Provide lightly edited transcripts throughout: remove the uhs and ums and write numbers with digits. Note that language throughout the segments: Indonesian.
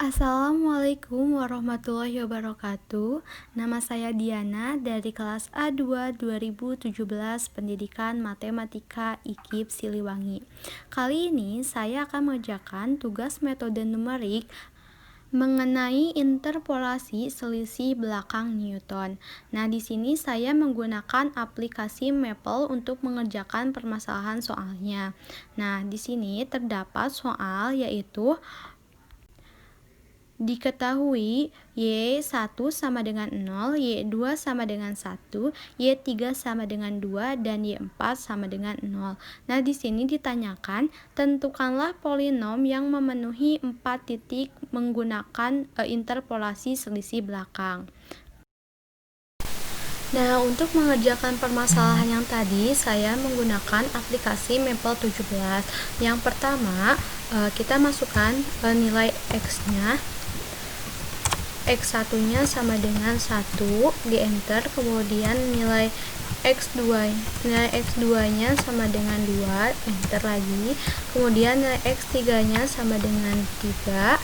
Assalamualaikum warahmatullahi wabarakatuh. Nama saya Diana dari kelas A2 2017 Pendidikan Matematika IKIP Siliwangi. Kali ini saya akan mengerjakan tugas metode numerik mengenai interpolasi selisih belakang Newton. Nah, di sini saya menggunakan aplikasi Maple untuk mengerjakan permasalahan soalnya. Nah, di sini terdapat soal yaitu diketahui Y1 sama dengan 0, Y2 sama dengan 1, Y3 sama dengan 2, dan Y4 sama dengan 0. Nah, di sini ditanyakan, tentukanlah polinom yang memenuhi 4 titik menggunakan interpolasi selisih belakang. Nah, untuk mengerjakan permasalahan yang tadi, saya menggunakan aplikasi Maple 17. Yang pertama, kita masukkan nilai X-nya. X1 nya sama dengan 1, di enter, kemudian nilai X2 nya sama dengan 2, enter lagi, kemudian nilai X3 nya sama dengan 3,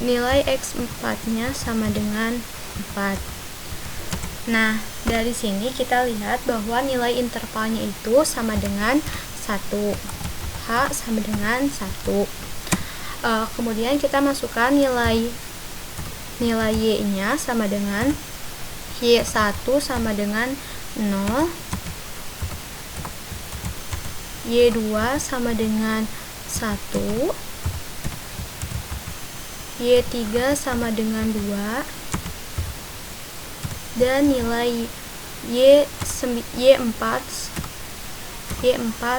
nilai X4 nya sama dengan 4. Nah, dari sini kita lihat bahwa nilai intervalnya itu sama dengan 1, H sama dengan 1. Kemudian kita masukkan nilai Y-nya sama dengan Y1 sama dengan 0, Y2 sama dengan 1, Y3 sama dengan 2, dan nilai Y4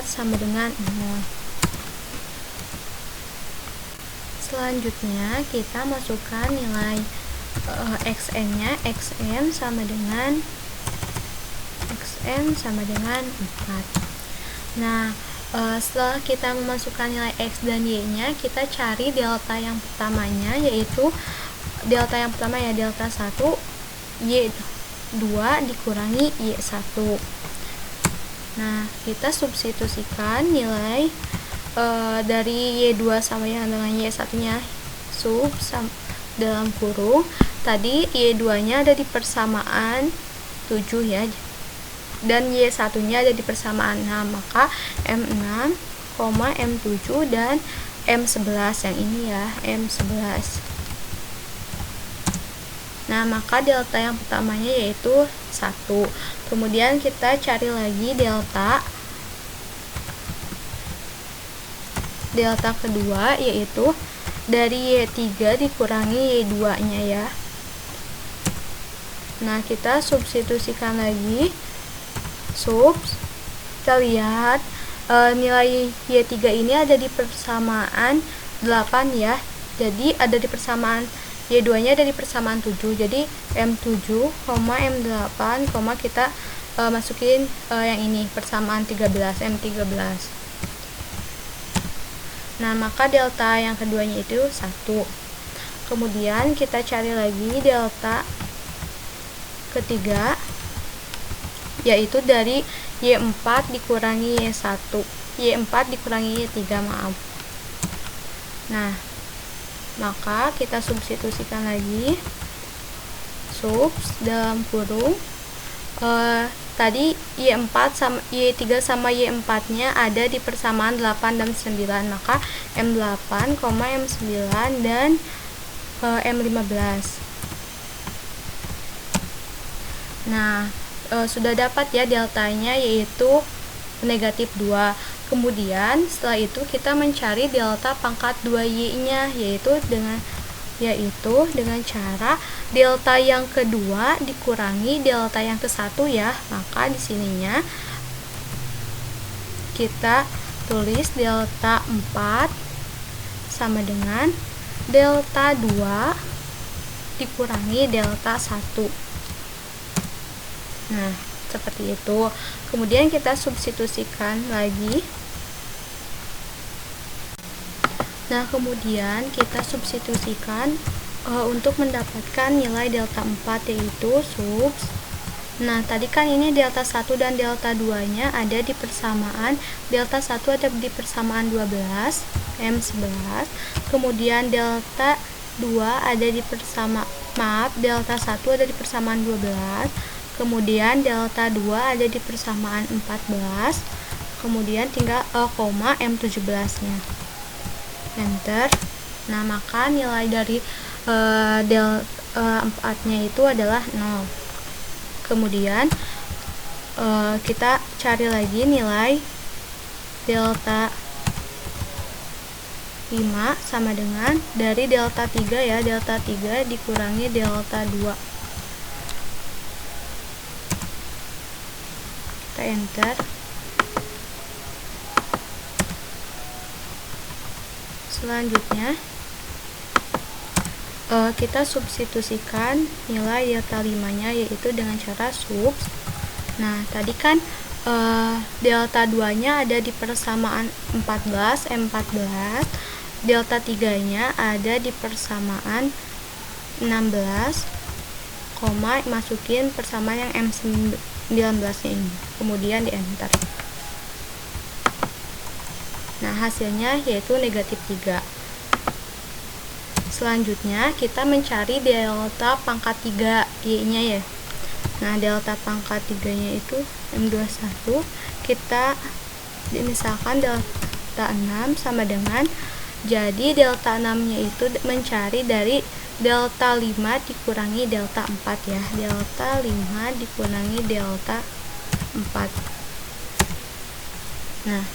sama dengan 0. Selanjutnya kita masukkan nilai Xn-nya, Xn sama dengan 4. Nah, setelah kita memasukkan nilai X dan Y-nya, kita cari delta yang pertamanya, yaitu delta yang pertama ya delta 1 Y2 dikurangi Y1. Nah, kita substitusikan nilai dari Y2 sama yang dengan Y1 nya dalam kurung. Tadi Y2 nya ada di persamaan 7 ya, dan Y1 nya ada di persamaan 6, maka M6, M7 dan M11 yang ini ya, M11. Nah, maka delta yang pertamanya yaitu 1. Kemudian kita cari lagi delta kedua, yaitu dari Y3 dikurangi Y2 nya ya. Nah, kita substitusikan lagi, kita lihat nilai Y3 ini ada di persamaan 8 ya, jadi ada di persamaan Y2 nya ada di persamaan 7, jadi M7, M8, kita masukin yang ini persamaan 13, M13. Nah, maka delta yang keduanya itu 1. Kemudian kita cari lagi delta ketiga, yaitu dari Y4 dikurangi Y1, Y4 dikurangi Y3, maaf. Nah, maka kita substitusikan lagi, dalam kurung, tadi Y4 sama Y3 sama Y4 nya ada di persamaan 8 dan 9, maka M8, M9 dan M15. Nah, sudah dapat ya deltanya, yaitu negatif 2. Kemudian setelah itu kita mencari delta pangkat 2Y nya, yaitu dengan cara delta yang kedua dikurangi delta yang ke satu ya. Maka di sininya kita tulis delta 4 sama dengan delta 2 dikurangi delta 1. Nah, seperti itu. Kemudian kita substitusikan lagi. Nah, kemudian kita substitusikan untuk mendapatkan nilai delta 4, yaitu Nah, tadi kan ini delta 1 dan delta 2-nya ada di persamaan. Delta 1 ada di persamaan 12, M11. Kemudian delta 2 ada di delta 1 ada di persamaan 12, kemudian delta 2 ada di persamaan 14, kemudian tinggal koma M17 nya, enter. Nah, maka nilai dari delta 4 nya itu adalah 0. Kemudian kita cari lagi nilai delta 5 sama dengan dari delta 3 ya, delta 3 dikurangi delta 2. Kita enter. Selanjutnya kita substitusikan nilai delta 5 nya yaitu dengan cara subs. Nah, tadi kan delta 2 nya ada di persamaan 14 M14, delta 3 nya ada di persamaan 16, masukin persamaan yang M19 nya ini, kemudian di enter. Nah, hasilnya yaitu negatif 3. Selanjutnya kita mencari delta pangkat 3 Y nya ya. Nah, delta pangkat 3 nya itu M21, kita misalkan delta 6 sama dengan, jadi delta 6 nya itu mencari dari delta 5 dikurangi delta 4 ya, delta 5 dikurangi delta 4. Nah,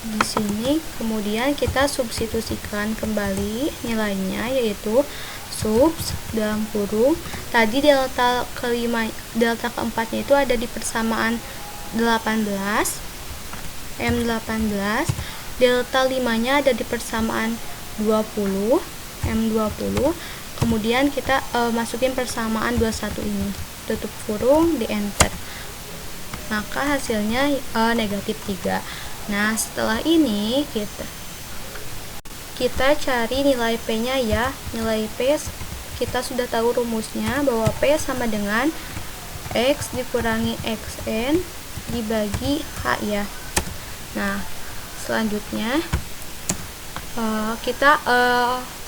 di sini kemudian kita substitusikan kembali nilainya, yaitu subs dalam kurung tadi delta keempatnya itu ada di persamaan 18 M18, delta 5 nya ada di persamaan 20 M20, kemudian kita masukin persamaan 21 ini, tutup kurung, di enter. Maka hasilnya negatif 3. Nah, setelah ini kita cari nilai P nya ya. Nilai P kita sudah tahu rumusnya, bahwa P sama dengan X dikurangi XN dibagi H ya. Nah, selanjutnya kita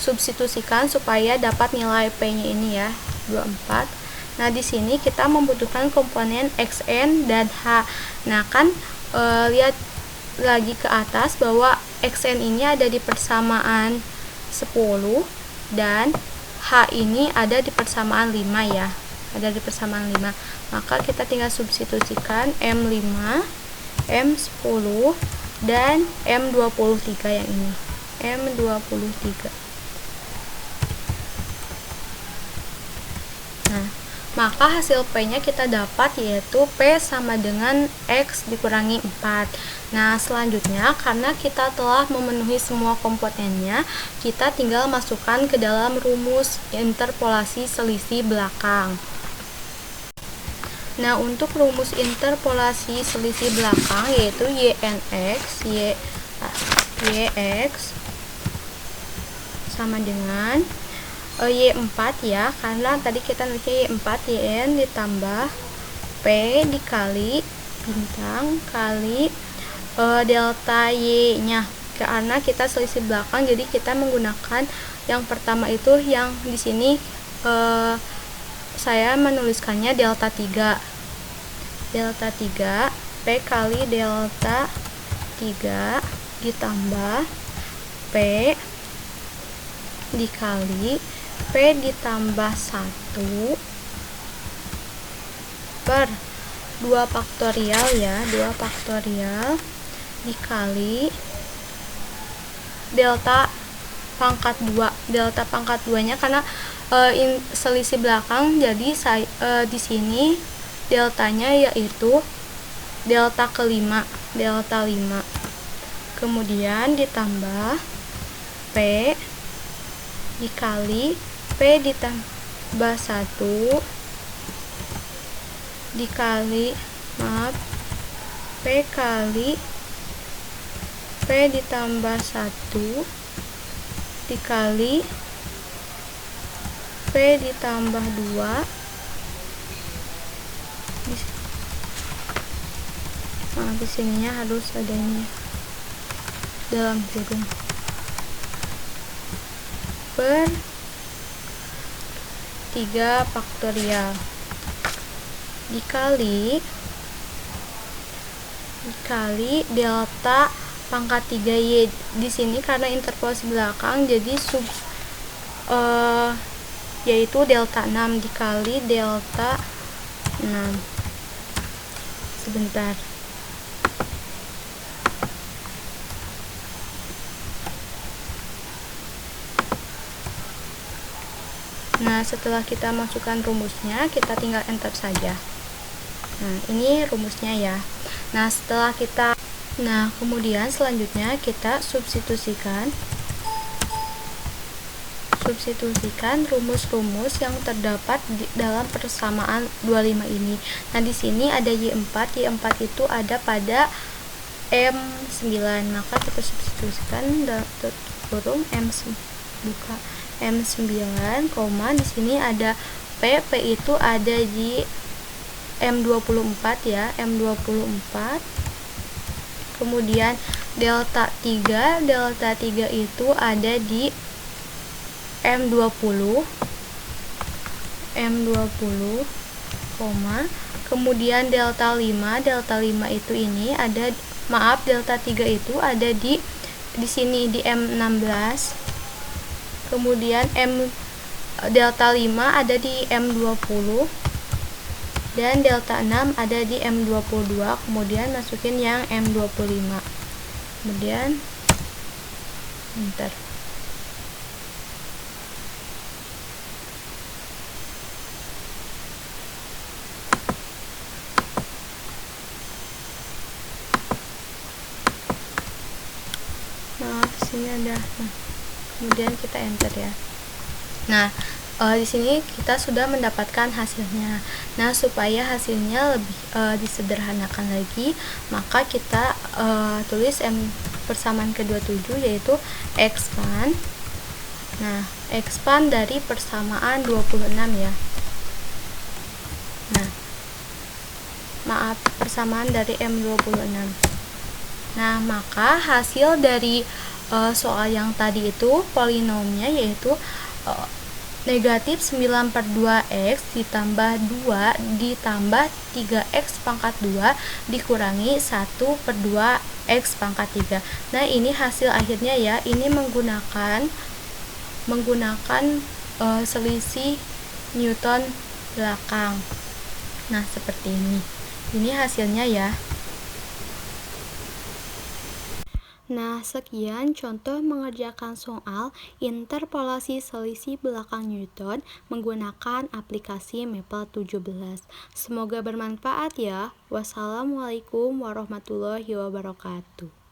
substitusikan supaya dapat nilai P nya ini ya, 24. Nah, di sini kita membutuhkan komponen XN dan H. Nah, kan lihat lagi ke atas bahwa XN ini ada di persamaan 10 dan H ini ada di persamaan 5 ya, ada di persamaan 5. Maka kita tinggal substitusikan M5, M10 dan M23 yang ini, M23. Nah, maka hasil P nya kita dapat yaitu P sama dengan X dikurangi 4. Nah, selanjutnya karena kita telah memenuhi semua komponennya, kita tinggal masukkan ke dalam rumus interpolasi selisih belakang. Nah, untuk rumus interpolasi selisih belakang yaitu YX sama dengan Y4 ya, karena tadi kita nulisnya Y4, YN ditambah P dikali bintang kali delta Y nya, karena kita selisih belakang jadi kita menggunakan yang pertama itu, yang di sini saya menuliskannya delta 3 P kali delta 3 ditambah P dikali P ditambah 1 per 2 faktorial ya, 2 faktorial dikali delta pangkat 2. Delta pangkat 2 nya karena selisih belakang, jadi di sini deltanya yaitu delta kelima, delta 5. Kemudian ditambah P dikali P ditambah 1 dikali P kali P ditambah 1 dikali P ditambah 2 di sininya harus adanya dalam kurung. per 3 faktorial dikali delta pangkat 3y. Di sini karena interpolasi belakang jadi yaitu delta 6 dikali delta 6. Sebentar. Nah, setelah kita masukkan rumusnya, kita tinggal enter saja. Nah, ini rumusnya ya. Nah, kemudian selanjutnya kita substitusikan rumus-rumus yang terdapat dalam persamaan 25 ini. Nah, di sini ada Y4 itu ada pada M9, maka kita substitusikan dalam kurung M9, di sini ada P itu ada di M24 ya, M24. Kemudian delta 3 itu ada di M20, kemudian delta 5 itu ini ada, delta 3 itu ada di sini di M16. Kemudian delta 5 ada di M20 dan delta 6 ada di M22. Kemudian masukin yang M25. Kemudian enter. Nah, di sini ada. Kemudian kita enter ya. Nah, di sini kita sudah mendapatkan hasilnya. Nah, supaya hasilnya lebih disederhanakan lagi, maka kita tulis persamaan ke-27 yaitu expand. Nah, expand dari persamaan 26 ya. Nah, persamaan dari M26. Nah, maka hasil dari soal yang tadi itu polinomnya yaitu negatif 9/2x ditambah 2 ditambah 3x pangkat 2 dikurangi 1/2x pangkat 3. Nah, ini hasil akhirnya ya. Ini menggunakan selisih Newton belakang. Nah, seperti ini. Ini hasilnya ya. Nah, sekian contoh mengerjakan soal interpolasi selisih belakang Newton menggunakan aplikasi Maple 17. Semoga bermanfaat ya. Wassalamualaikum warahmatullahi wabarakatuh.